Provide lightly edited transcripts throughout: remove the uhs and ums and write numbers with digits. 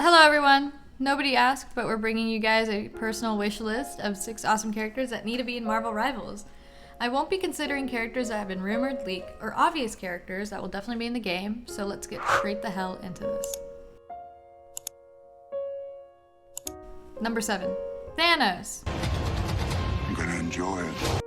Hello everyone! Nobody asked, but we're bringing you guys a personal wish list of 6 awesome characters that need to be in Marvel Rivals. I won't be considering characters that have been rumored, leaked, or obvious characters that will definitely be in the game, so let's get straight the hell into this. Number 7. Thanos. I'm gonna enjoy it.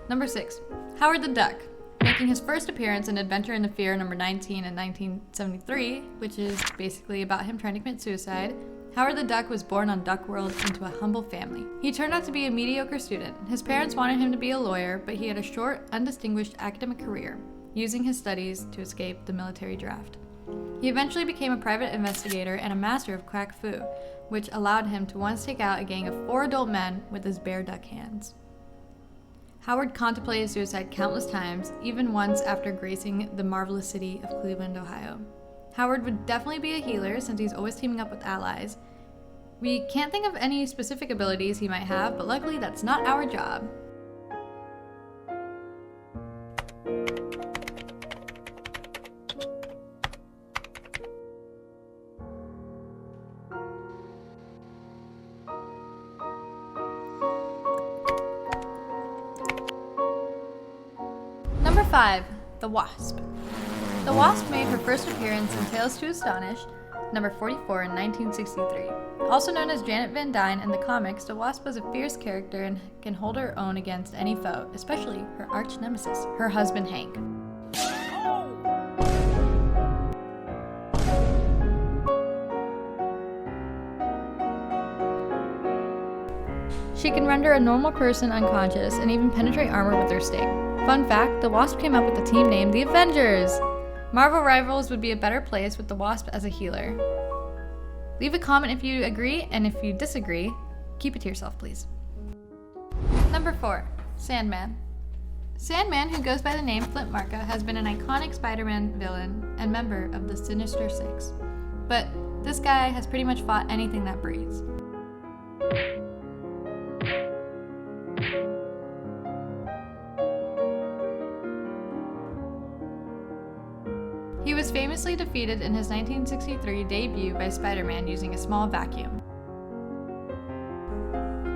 Number 6. Howard the Duck. Making his first appearance in Adventure in the Fear number 19 in 1973, which is basically about him trying to commit suicide, Howard the Duck was born on Duck World into a humble family. He turned out to be a mediocre student. His parents wanted him to be a lawyer, but he had a short, undistinguished academic career, using his studies to escape the military draft. He eventually became a private investigator and a master of quack fu, which allowed him to once take out a gang of 4 adult men with his bare duck hands. Howard contemplated suicide countless times, even once after gracing the marvelous city of Cleveland, Ohio. Howard would definitely be a healer since he's always teaming up with allies. We can't think of any specific abilities he might have, but luckily that's not our job. Number 5. The Wasp. The Wasp made her first appearance in Tales to Astonish, number 44 in 1963. Also known as Janet Van Dyne in the comics, the Wasp was a fierce character and can hold her own against any foe, especially her arch nemesis, her husband Hank. She can render a normal person unconscious and even penetrate armor with her sting. Fun fact, the Wasp came up with a team named the Avengers! Marvel Rivals would be a better place with the Wasp as a healer. Leave a comment if you agree, and if you disagree, keep it to yourself, please. Number 4. Sandman. Sandman, who goes by the name Flint Marko, has been an iconic Spider-Man villain and member of the Sinister Six. But this guy has pretty much fought anything that breathes. He was famously defeated in his 1963 debut by Spider-Man using a small vacuum.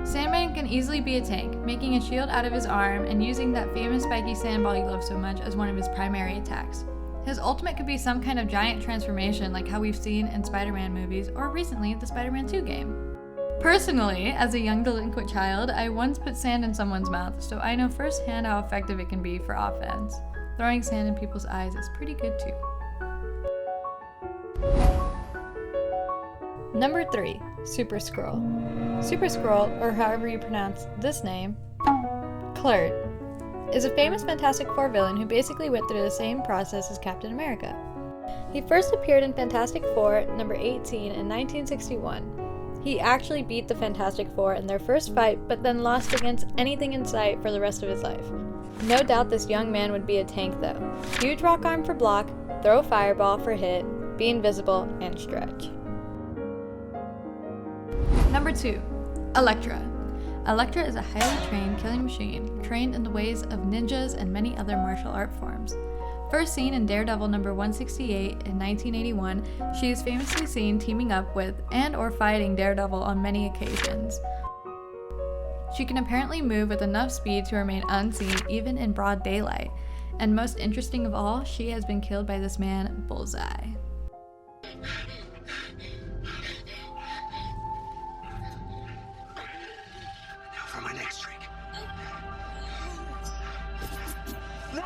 Sandman can easily be a tank, making a shield out of his arm and using that famous spiky sandball you love so much as one of his primary attacks. His ultimate could be some kind of giant transformation like how we've seen in Spider-Man movies or recently the Spider-Man 2 game. Personally, as a young delinquent child, I once put sand in someone's mouth, so I know firsthand how effective it can be for offense. Throwing sand in people's eyes is pretty good too. Number 3. Super Skrull. Super Skrull, or however you pronounce this name, Clair, is a famous Fantastic Four villain who basically went through the same process as Captain America. He first appeared in Fantastic Four number 18 in 1961. He actually beat the Fantastic Four in their first fight, but then lost against anything in sight for the rest of his life. No doubt this young man would be a tank though. Huge rock arm for block, throw a fireball for hit, be invisible, and stretch. Number 2. Elektra. Elektra is a highly trained killing machine, trained in the ways of ninjas and many other martial art forms. First seen in Daredevil number 168 in 1981, she is famously seen teaming up with and/or fighting Daredevil on many occasions. She can apparently move with enough speed to remain unseen even in broad daylight, and most interesting of all, she has been killed by this man, Bullseye. For my next drink. No!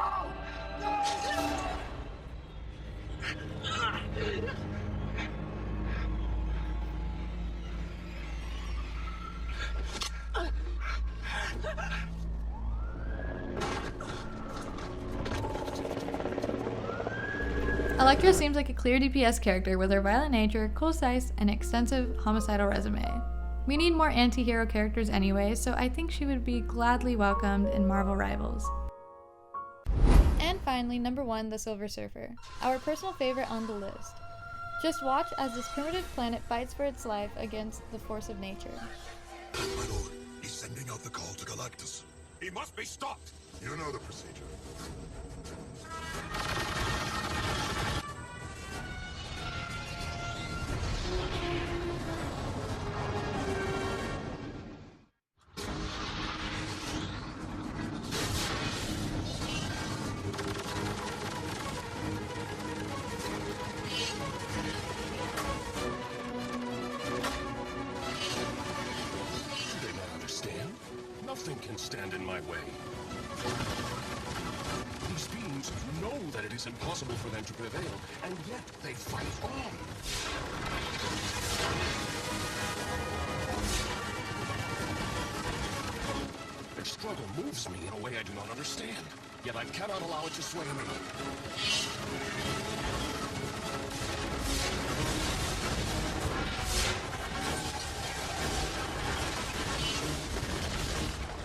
Elektra seems like a clear DPS character with her violent nature, cool size, and extensive homicidal resume. We need more anti-hero characters anyway, so I think she would be gladly welcomed in Marvel Rivals. And finally, number 1, the Silver Surfer, our personal favorite on the list. Just watch as this primitive planet fights for its life against the force of nature. My lord, he's sending out the call to Galactus. He must be stopped! You know the procedure. my way. These beings know that it is impossible for them to prevail, and yet they fight on. Their struggle moves me in a way I do not understand, yet I cannot allow it to sway me.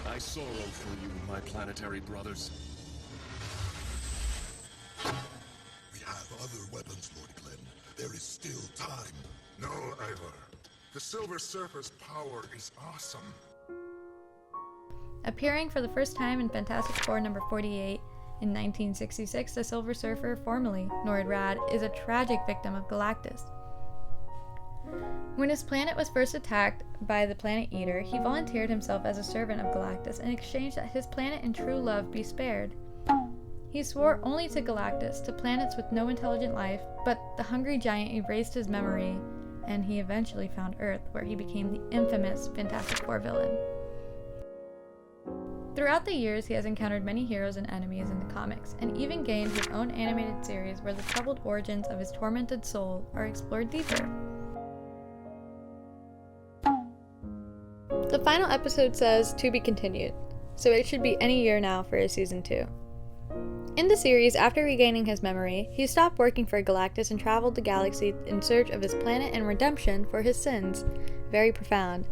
I sorrow for you, my planetary brothers. We have other weapons, Lord Glenn. There is still time. No, Ivor. The Silver Surfer's power is awesome. Appearing for the first time in Fantastic Four number 48 in 1966, the Silver Surfer, formerly Norad Rad, is a tragic victim of Galactus. When his planet was first attacked by the Planet Eater, he volunteered himself as a servant of Galactus in exchange that his planet and true love be spared. He swore only to Galactus, to planets with no intelligent life, but the hungry giant erased his memory, and he eventually found Earth, where he became the infamous Fantastic Four villain. Throughout the years, he has encountered many heroes and enemies in the comics, and even gained his own animated series where the troubled origins of his tormented soul are explored deeper. The final episode says, "To be continued," so it should be any year now for his season 2. In the series, after regaining his memory, he stopped working for Galactus and traveled the galaxy in search of his planet and redemption for his sins. Very profound.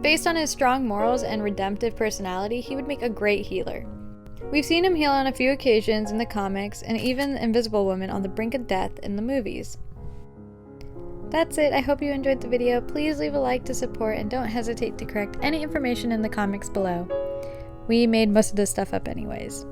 Based on his strong morals and redemptive personality, he would make a great healer. We've seen him heal on a few occasions in the comics, and even the Invisible Woman on the brink of death in the movies. That's it. I hope you enjoyed the video. Please leave a like to support, and don't hesitate to correct any information in the comments below. We made most of this stuff up anyways.